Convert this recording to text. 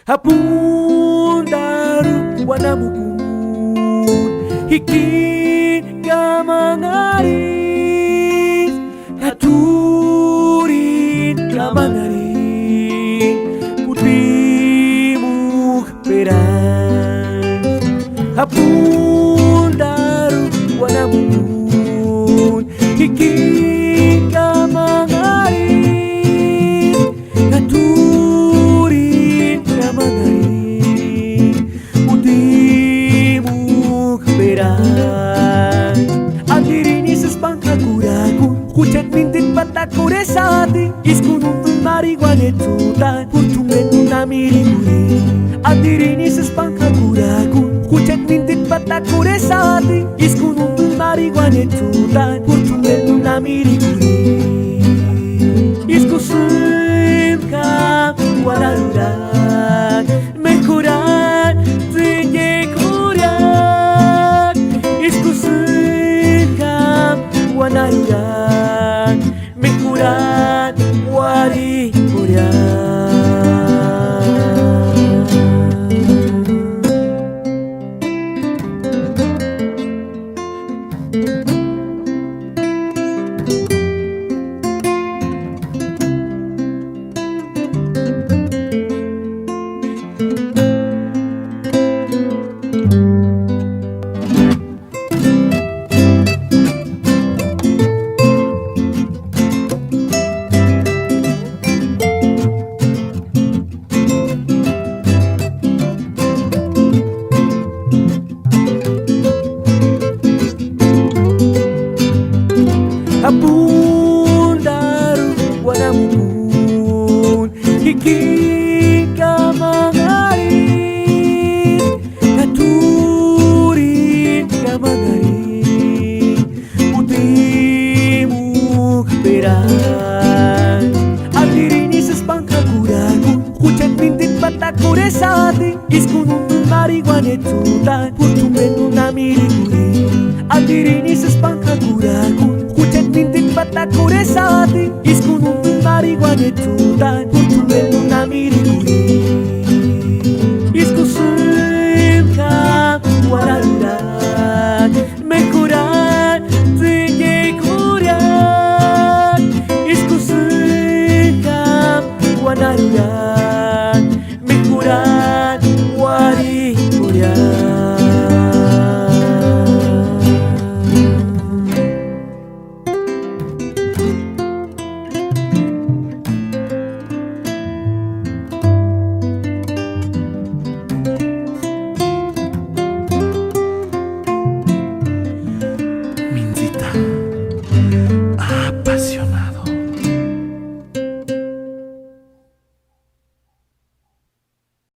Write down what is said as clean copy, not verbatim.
Hapundaru wanamukun hikin kamangaris haturin kamangaris putrimu peran. Hapundaru wanamukun hikin kamangaris haturin kamangaris putrimu peran. Adirini sespangkakuraku hujan mintit pataku resati iskununtul marihuanetutan purtumen namiriguri. Adirini sespangkakuraku hujan mintit pataku resati iskununtul marihuanetutan purtumen namiriguri. Isku simka wararuran mekuran tuye kuran. Isku simka wararuran mekuran wari kuran. Hapundaru wanamukun hikin kamangaris haturin kamangaris putrimu peran. Adirini sespangkakuraku hujan mintit pataku resati iskununtul marihuanetutan purtumen namiriguri. Adirini sespangkakuraku hujan mintit pataku resati iskununtul marihuanetutan purtumen namiriguri.